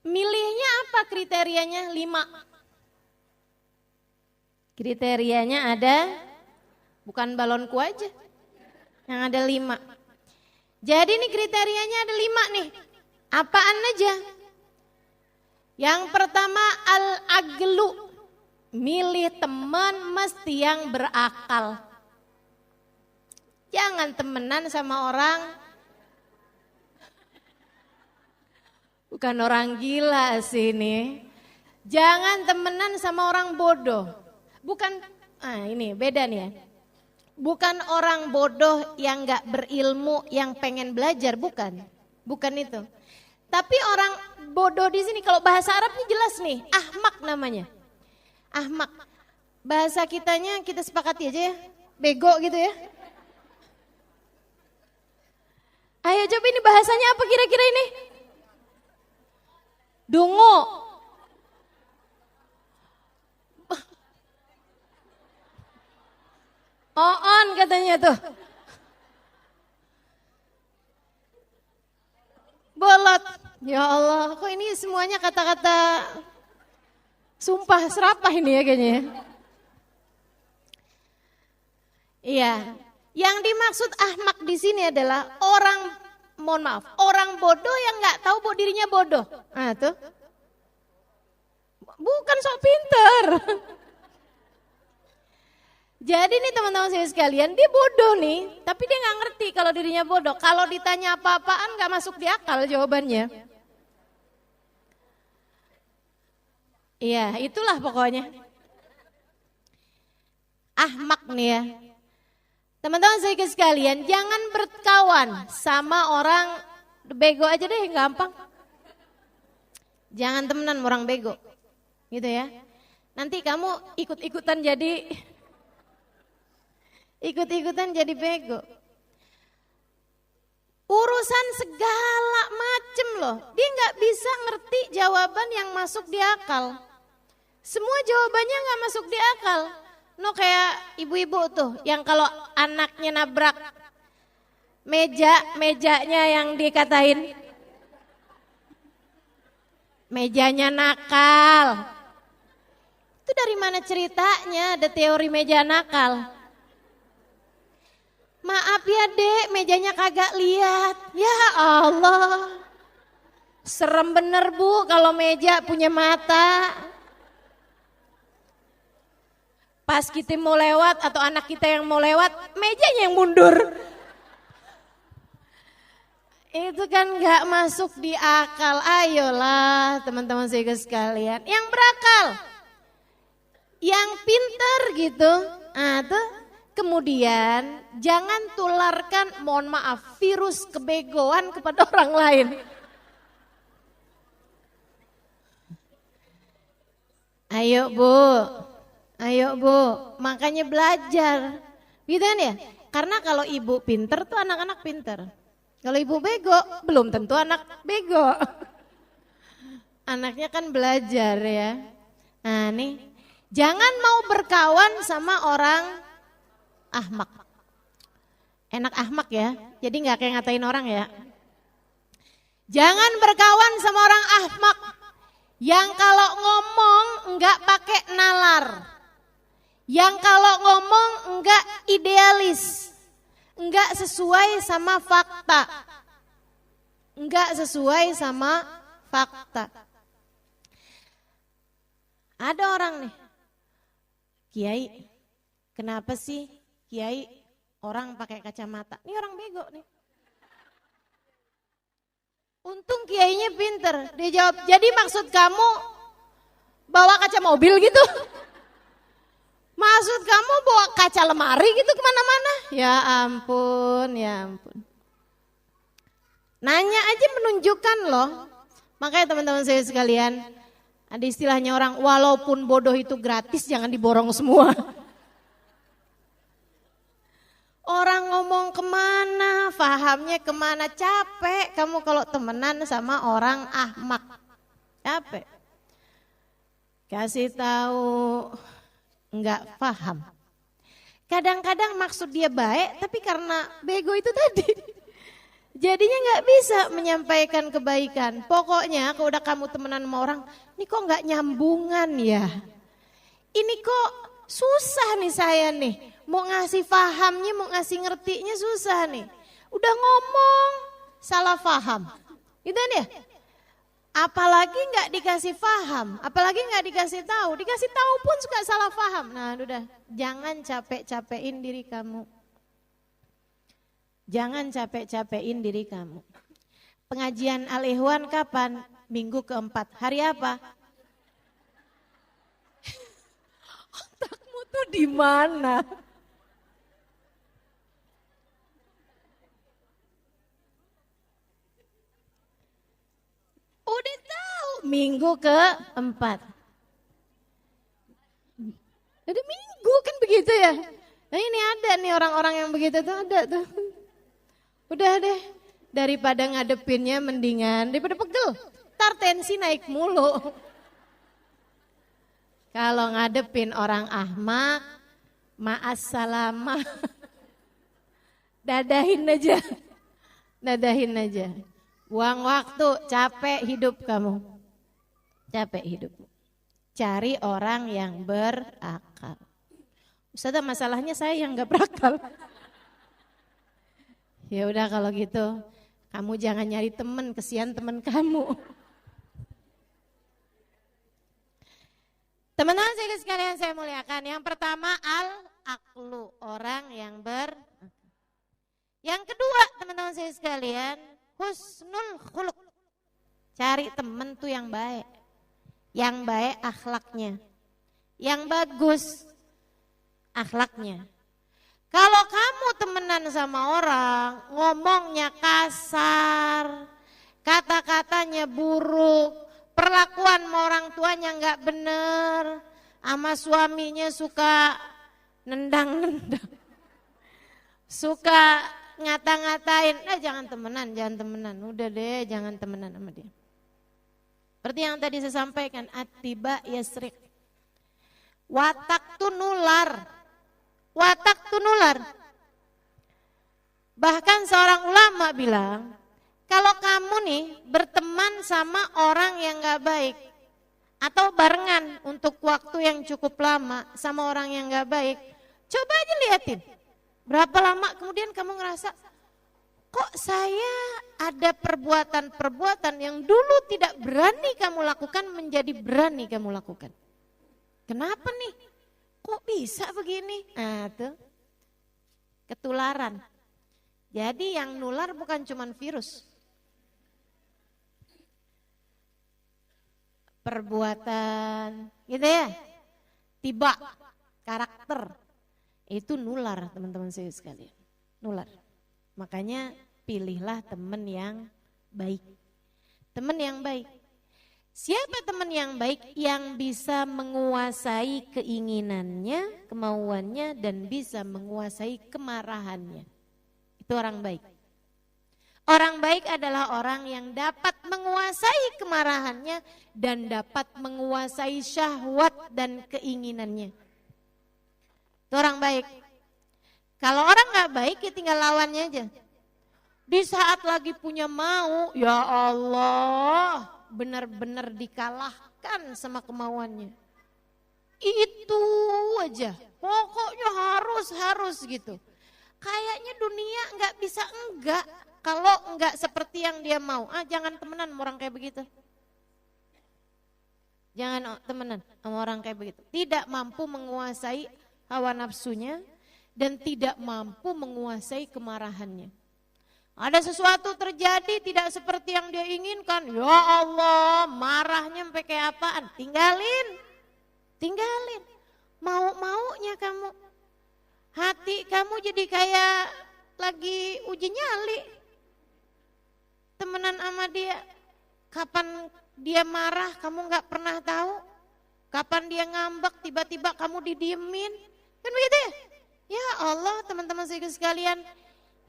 Milihnya apa kriterianya? 5. Kriterianya ada, bukan balonku aja, yang ada 5. Jadi ini kriterianya ada 5 nih. Apaan aja? Yang pertama al-aglu. Milih teman mesti yang berakal. Jangan temenan sama orang, bukan orang gila sih ini. Jangan temenan sama orang bodoh. Bukan, ini beda nih ya. Bukan orang bodoh yang gak berilmu, yang pengen belajar, bukan. Bukan itu. Tapi orang bodoh di sini kalau bahasa Arabnya jelas nih, ahmak namanya. Ahmak. Bahasa kitanya kita sepakati aja ya, bego gitu ya. Ayo coba ini bahasanya apa kira-kira ini? Dungu. On katanya tuh. Bolot. Ya Allah, kok ini semuanya kata-kata sumpah serapah ini ya kayaknya ya. Iya. Yang dimaksud ahmak di sini adalah orang bodoh yang nggak tahu bahwa dirinya bodoh. Nah tuh. Bukan sok pinter. Jadi nih teman-teman saya sekalian, dia bodoh nih, tapi dia nggak ngerti kalau dirinya bodoh. Kalau ditanya apa-apaan nggak masuk di akal jawabannya. Iya, itulah pokoknya. Ahmak nih ya. Teman-teman saya sekalian, jangan berkawan sama orang bego aja deh, gampang. Jangan temenan sama orang bego, gitu ya. Nanti kamu ikut-ikutan jadi bego. Urusan segala macem loh, dia nggak bisa ngerti jawaban yang masuk di akal. Semua jawabannya nggak masuk di akal. No kayak ibu-ibu tuh yang kalau anaknya nabrak mejanya yang dikatain mejanya nakal. Itu dari mana ceritanya ada teori meja nakal? Maaf ya dek, mejanya kagak lihat. Ya Allah, serem bener bu kalau meja punya mata. Pas kita mau lewat atau anak kita yang mau lewat, mejanya yang mundur. Itu kan gak masuk di akal. Ayolah teman-teman saya sekalian, yang berakal, yang pintar gitu. Tuh. Kemudian jangan tularkan, mohon maaf, virus kebegoan kepada orang lain. Ayo bu, makanya belajar. Gitu kan ya? Karena kalau ibu pinter tuh anak-anak pinter. Kalau ibu bego, belum tentu anak bego. Anaknya kan belajar ya. Nah nih, jangan mau berkawan sama orang ahmak. Enak ahmak ya, jadi gak kayak ngatain orang ya. Jangan berkawan sama orang ahmak yang kalau ngomong enggak pakai nalar. Yang kalau ngomong enggak idealis. Enggak sesuai sama fakta. Enggak sesuai sama fakta. Ada orang nih, Kiai, kenapa sih Kiai orang pakai kacamata? Ini orang bego nih. Untung Kiainya pinter. Dia jawab, jadi maksud kamu bawa kaca mobil gitu? Maksud kamu bawa kaca lemari gitu kemana-mana? Ya ampun. Nanya aja menunjukkan loh. Makanya teman-teman saya sekalian, ada istilahnya orang, walaupun bodoh itu gratis jangan diborong semua. Orang ngomong kemana, fahamnya kemana, capek kamu kalau temenan sama orang ahmak. Capek. Kasih tahu enggak paham. Kadang-kadang maksud dia baik, tapi karena bego itu tadi. Jadinya nggak bisa menyampaikan kebaikan. Pokoknya kalau udah kamu temenan sama orang, ini kok nggak nyambungan ya? Ini kok susah nih saya nih. Mau ngasih pahamnya, mau ngasih ngertinya susah nih. Udah ngomong, salah paham. Gitu ya? Apalagi nggak dikasih paham, apalagi nggak dikasih tahu pun suka salah paham. Nah, udah, jangan capek-capekin diri kamu. Jangan capek-capekin diri kamu. Pengajian Al-Ikhwan kapan? Minggu keempat. Hari apa? Otakmu tuh di mana? Udah tahu minggu keempat. Ada minggu kan begitu ya. Nah ini ada nih orang-orang yang begitu tuh ada tuh. Udah deh, daripada ngadepinnya mendingan daripada pegel. Ntar tensi naik mulu. Kalau ngadepin orang ahmak, ma'assalamah. Dadahin aja. Dadahin aja. Buang waktu, capek hidup kamu. Capek hidup. Cari orang yang berakal. Ustazah, masalahnya saya yang gak berakal. Ya udah kalau gitu, kamu jangan nyari temen, kesian temen kamu. Teman-teman sekalian saya muliakan, yang pertama al-aqlu, orang yang Yang kedua teman-teman saya sekalian, husnul khuluq. Cari temen tuh yang baik. Yang baik akhlaknya. Yang bagus akhlaknya. Kalau kamu temenan sama orang, ngomongnya kasar, kata-katanya buruk, perlakuan sama orang tuanya nggak bener, sama suaminya suka nendang-nendang, suka ngata-ngatain, jangan temenan, udah deh jangan temenan sama dia. Seperti yang tadi saya sampaikan, atiba yasrik, watak tuh nular. Watak tuh nular. Bahkan seorang ulama bilang, kalau kamu nih berteman sama orang yang gak baik, atau barengan untuk waktu yang cukup lama sama orang yang gak baik, coba aja liatin. Berapa lama kemudian kamu ngerasa, kok saya ada perbuatan-perbuatan yang dulu tidak berani kamu lakukan menjadi berani kamu lakukan. Kenapa nih? Kok bisa begini? Nah tuh, ketularan. Jadi yang nular bukan cuma virus. Perbuatan, gitu ya. Tiba, karakter. Itu nular teman-teman saya sekalian. Nular. Makanya pilihlah teman yang baik. Teman yang baik. Siapa teman yang baik? Yang bisa menguasai keinginannya, kemauannya, dan bisa menguasai kemarahannya. Itu orang baik. Orang baik adalah orang yang dapat menguasai kemarahannya dan dapat menguasai syahwat dan keinginannya. Itu orang baik. Kalau orang gak baik ya tinggal lawannya aja. Di saat lagi punya mau, ya Allah, benar-benar dikalahkan sama kemauannya. Itu aja, pokoknya harus gitu. Kayaknya dunia nggak bisa enggak kalau enggak seperti yang dia mau. Jangan temenan sama orang kayak begitu. Jangan temenan sama orang kayak begitu. Tidak mampu menguasai hawa nafsunya dan tidak mampu menguasai kemarahannya. Ada sesuatu terjadi tidak seperti yang dia inginkan. Ya Allah, marahnya sampai kayak apaan? Tinggalin. Mau-maunya kamu. Hati kamu jadi kayak lagi uji nyali. Temenan sama dia. Kapan dia marah kamu gak pernah tahu. Kapan dia ngambek tiba-tiba kamu didiemin. Kan begitu ya? Ya Allah, teman-teman sekalian.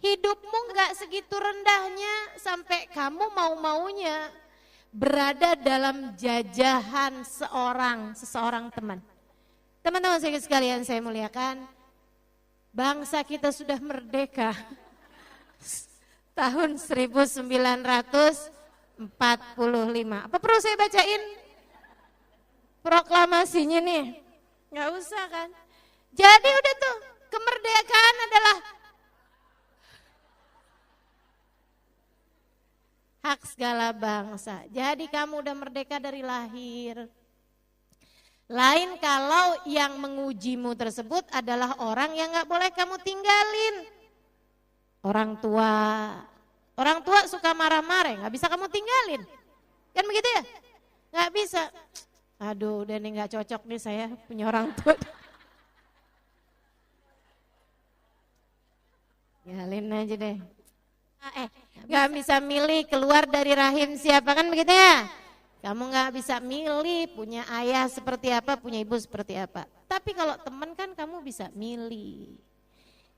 Hidupmu gak segitu rendahnya sampai kamu mau-maunya berada dalam jajahan seseorang teman. Teman-teman sekalian saya muliakan, bangsa kita sudah merdeka. tahun 1945. Apa perlu saya bacain proklamasinya nih? Nggak usah kan? Jadi udah tuh, kemerdekaan adalah hak segala bangsa. Jadi kamu udah merdeka dari lahir. Lain kalau yang mengujimu tersebut adalah orang yang nggak boleh kamu tinggalin. Orang tua. Orang tua suka marah-marah, nggak bisa kamu tinggalin. Kan begitu ya? Nggak bisa. Aduh, udah nih nggak cocok nih saya punya orang tua. Tinggalin aja deh. Nggak bisa milih keluar dari rahim siapa, kan begitu ya? Kamu nggak bisa milih punya ayah seperti apa, punya ibu seperti apa. Tapi kalau teman kan kamu bisa milih.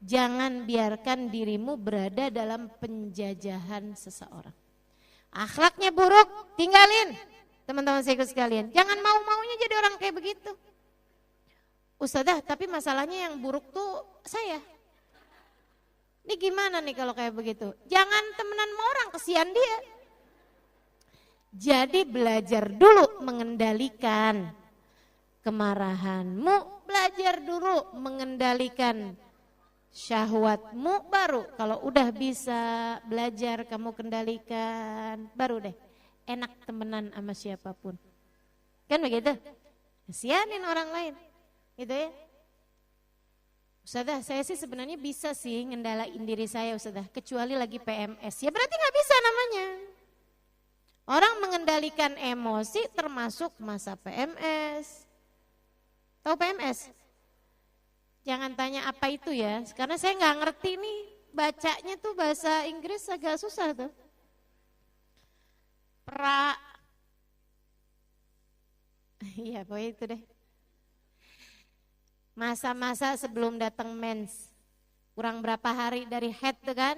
Jangan biarkan dirimu berada dalam penjajahan seseorang. Akhlaknya buruk, tinggalin. Teman-teman saya sekalian, jangan mau-maunya jadi orang kayak begitu. Ustadzah, tapi masalahnya yang buruk tuh saya. Ini gimana nih kalau kayak begitu? Jangan temenan sama orang, kesian dia. Jadi belajar dulu mengendalikan kemarahanmu, belajar dulu mengendalikan syahwatmu, baru kalau udah bisa belajar kamu kendalikan, baru deh enak temenan sama siapapun. Kan begitu? Kesianin orang lain, gitu ya. Ustadzah, saya sih sebenarnya bisa sih ngendalain diri saya Ustadzah, kecuali lagi PMS. Ya berarti gak bisa namanya. Orang mengendalikan emosi termasuk masa PMS. Tahu PMS? Jangan tanya apa itu ya, karena saya gak ngerti nih, bacanya tuh bahasa Inggris agak susah tuh. Iya pokoknya itu deh. Masa-masa sebelum datang mens, kurang berapa hari dari head tuh kan,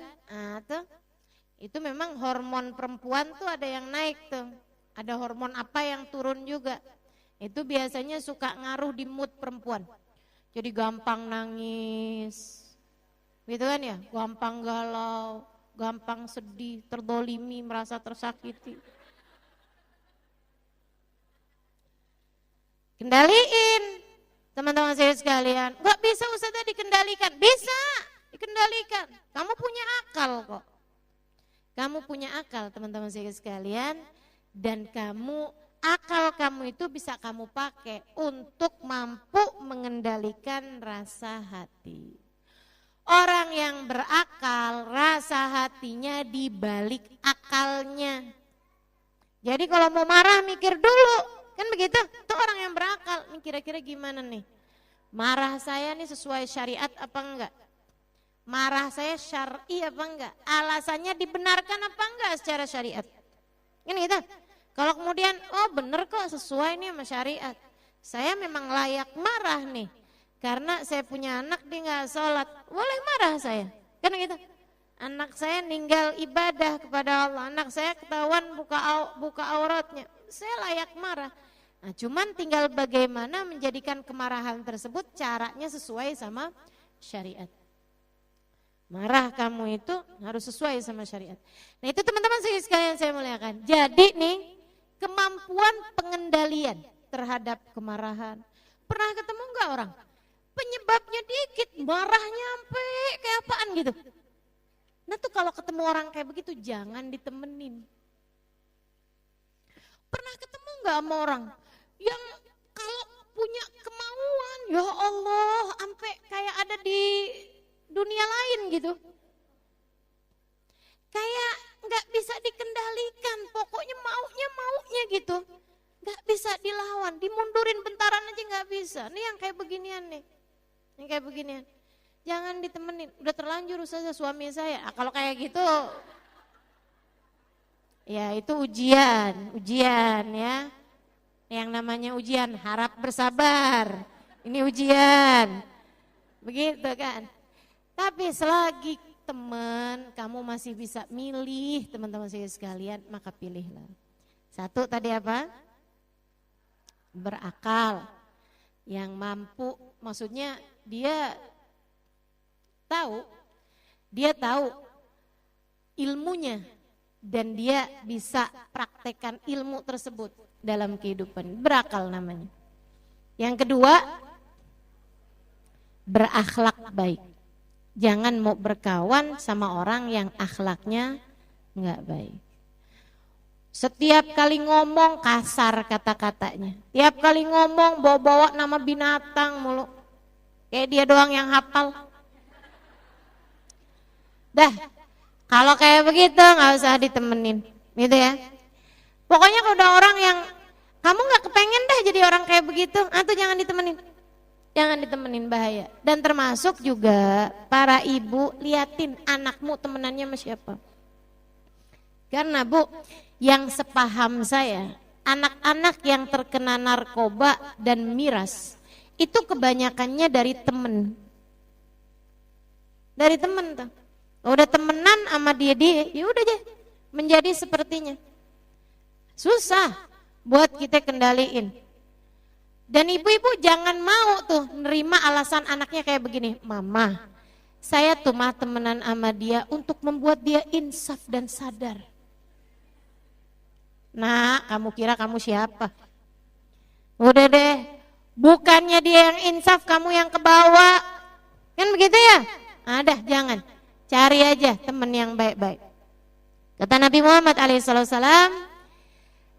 itu memang hormon perempuan tuh ada yang naik tuh, ada hormon apa yang turun juga, itu biasanya suka ngaruh di mood perempuan, jadi gampang nangis, gitu kan ya, gampang galau, gampang sedih, terdolimi, merasa tersakiti. Kendaliin. Teman-teman saya sekalian, gak bisa Ustazah dikendalikan, bisa dikendalikan. Kamu punya akal kok. Kamu punya akal teman-teman saya sekalian, dan akal kamu itu bisa kamu pakai untuk mampu mengendalikan rasa hati. Orang yang berakal, rasa hatinya di balik akalnya. Jadi kalau mau marah mikir dulu. Kan begitu, itu orang yang berakal, ini kira-kira gimana nih? Marah saya nih sesuai syariat apa enggak? Marah saya syar'i apa enggak? Alasannya dibenarkan apa enggak secara syariat? Kan gitu. Kalau kemudian, oh bener kok sesuai nih sama syariat. Saya memang layak marah nih, karena saya punya anak dia enggak sholat, boleh marah saya. Kan gitu. Anak saya ninggal ibadah kepada Allah, anak saya ketahuan buka auratnya, saya layak marah. Nah, cuman tinggal bagaimana menjadikan kemarahan tersebut caranya sesuai sama syariat. Marah kamu itu harus sesuai sama syariat. Nah itu teman-teman sekalian saya muliakan. Jadi nih kemampuan pengendalian terhadap kemarahan. Pernah ketemu enggak orang? Penyebabnya dikit, marahnya sampai kayak apaan gitu. Nah tuh kalau ketemu orang kayak begitu jangan ditemenin. Pernah ketemu enggak sama orang yang kalau punya kemauan, ya Allah, sampai kayak ada di dunia lain gitu. Kayak nggak bisa dikendalikan, pokoknya maunya gitu. Nggak bisa dilawan, dimundurin bentaran aja nggak bisa. Nih yang kayak beginian nih, yang kayak beginian. Jangan ditemenin, udah terlanjur saja suami saya. Nah, kalau kayak gitu, ya itu ujian ya. Yang namanya ujian, harap bersabar. Ini ujian. Begitu kan. Tapi selagi teman, kamu masih bisa milih teman-teman saya sekalian, maka pilihlah. Satu tadi apa? Berakal. Yang mampu, maksudnya dia tahu ilmunya dan dia bisa praktekkan ilmu tersebut dalam kehidupan. Berakal namanya. Yang kedua, berakhlak baik. Jangan mau berkawan sama orang yang akhlaknya enggak baik. Setiap kali ngomong kasar kata-katanya. Tiap kali ngomong bawa-bawa nama binatang mulu. Kayak dia doang yang hafal. Dah, kalau kayak begitu nggak usah ditemenin, gitu ya. Pokoknya kalau ada orang yang kamu nggak kepengen dah jadi orang kayak begitu, tuh jangan ditemenin. Jangan ditemenin, bahaya. Dan termasuk juga para ibu, liatin anakmu temenannya sama siapa. Karena Bu, yang sepaham saya, anak-anak yang terkena narkoba dan miras, itu kebanyakannya dari temen. Dari temen tuh. Udah temenan sama dia, ya udah aja menjadi sepertinya. Susah buat kita kendaliin. Dan ibu-ibu jangan mau tuh nerima alasan anaknya kayak begini. Mama, saya tuh mah temenan sama dia untuk membuat dia insaf dan sadar. Nah, kamu kira kamu siapa? Udah deh, bukannya dia yang insaf, kamu yang kebawa. Kan begitu ya? Ada, jangan. Cari aja teman yang baik-baik. Kata Nabi Muhammad alaihissalam,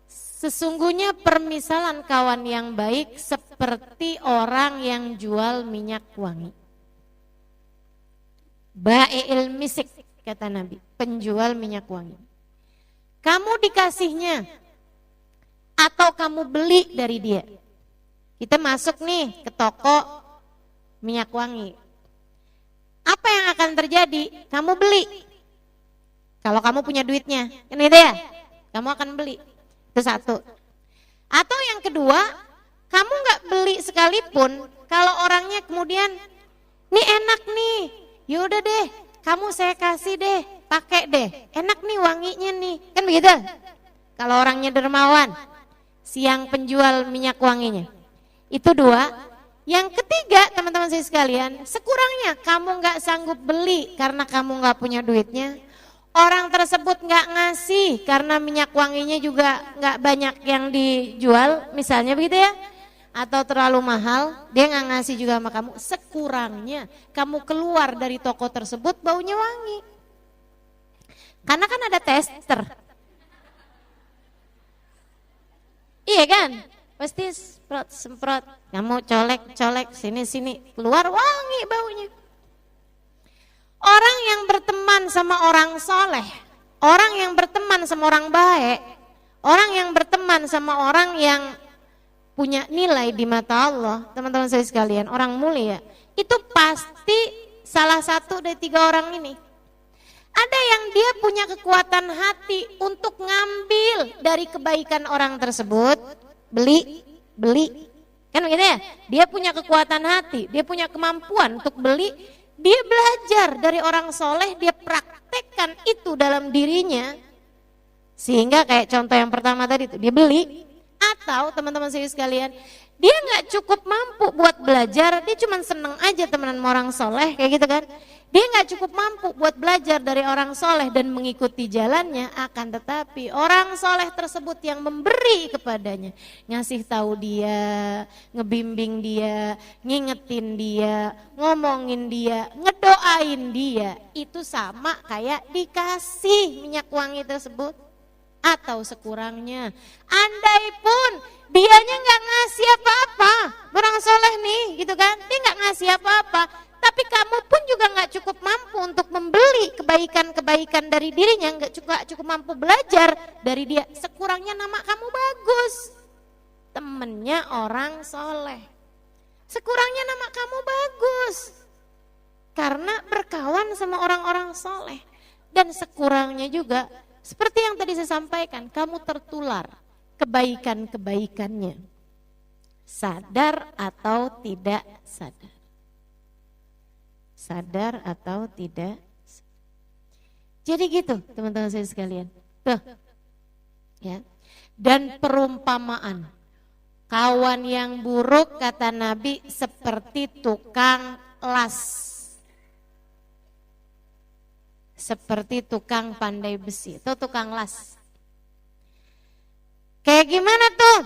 sesungguhnya permisalan kawan yang baik seperti orang yang jual minyak wangi. Bai'il misik, kata Nabi, penjual minyak wangi. Kamu dikasihnya atau kamu beli dari dia. Kita masuk nih ke toko minyak wangi. Apa yang akan terjadi? Kamu beli. Kalau kamu punya duitnya, kan gitu ya? Kamu akan beli. Itu satu. Atau yang kedua, kamu nggak beli sekalipun, kalau orangnya kemudian, nih enak nih, yaudah deh, kamu saya kasih deh, pakai deh, enak nih wanginya nih, kan begitu? Kalau orangnya dermawan, siang penjual minyak wanginya. Itu dua. Yang ketiga, teman-teman saya sekalian, sekurangnya kamu nggak sanggup beli karena kamu nggak punya duitnya. Orang tersebut nggak ngasih karena minyak wanginya juga nggak banyak yang dijual, misalnya begitu ya. Atau terlalu mahal, dia nggak ngasih juga sama kamu. Sekurangnya kamu keluar dari toko tersebut baunya wangi. Karena kan ada tester. Iya kan? Pasti semprot, kamu colek, sini, keluar wangi baunya. Orang yang berteman sama orang soleh, orang yang berteman sama orang baik, orang yang berteman sama orang yang punya nilai di mata Allah, teman-teman saya sekalian, orang mulia, itu pasti salah satu dari tiga orang ini. Ada yang dia punya kekuatan hati untuk ngambil dari kebaikan orang tersebut, beli, kan begitu ya? Dia punya kekuatan hati, dia punya kemampuan untuk beli, dia belajar dari orang soleh, dia praktekkan itu dalam dirinya, sehingga kayak contoh yang pertama tadi itu dia beli. Atau teman-teman saya sekalian, dia nggak cukup mampu buat belajar, dia cuma seneng aja temenan sama orang soleh, kayak gitu kan? Dia nggak cukup mampu buat belajar dari orang soleh dan mengikuti jalannya, akan tetapi orang soleh tersebut yang memberi kepadanya, ngasih tahu dia, ngebimbing dia, ngingetin dia, ngomongin dia, ngedoain dia, itu sama kayak dikasih minyak wangi tersebut. Atau sekurangnya, andai pun dianya nggak ngasih apa-apa, orang soleh nih, gitu kan? Dia nggak ngasih apa-apa, tapi kamu pun juga nggak cukup mampu untuk membeli kebaikan-kebaikan dari dirinya, nggak cukup mampu belajar dari dia. Sekurangnya nama kamu bagus, temennya orang soleh. Sekurangnya nama kamu bagus, karena berkawan sama orang-orang soleh. Dan sekurangnya juga, seperti yang tadi saya sampaikan, kamu tertular kebaikan-kebaikannya, sadar atau tidak sadar. Sadar atau tidak. Jadi gitu teman-teman saya sekalian. Tuh. Ya. Dan perumpamaan, kawan yang buruk kata Nabi seperti tukang las. seperti tukang pandai besi atau tukang las. Kayak gimana tuh?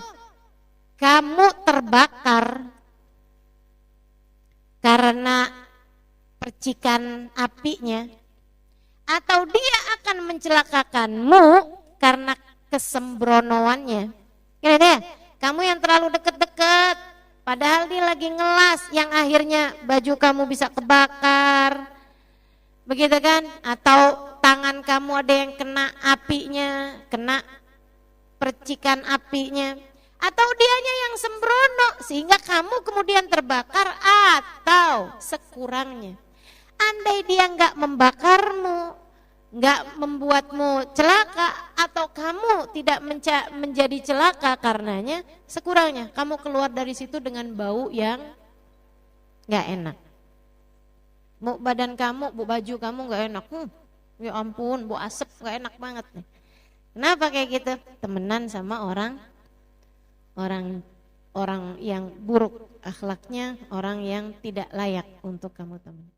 Kamu terbakar karena percikan apinya, atau dia akan mencelakakanmu karena kesembronoannya. Kira-kira kamu yang terlalu deket-deket, padahal dia lagi ngelas, yang akhirnya baju kamu bisa kebakar, begitu kan? Atau tangan kamu ada yang kena apinya, kena percikan apinya, atau dianya yang sembrono sehingga kamu kemudian terbakar, atau sekurangnya andai dia nggak membakarmu, nggak membuatmu celaka, atau kamu tidak menjadi celaka karenanya, sekurangnya kamu keluar dari situ dengan bau yang nggak enak. Badan kamu, baju kamu nggak enak, ya ampun, bau asap nggak enak banget nih. Kenapa kayak gitu? Temenan sama orang yang buruk akhlaknya, orang yang tidak layak untuk kamu teman.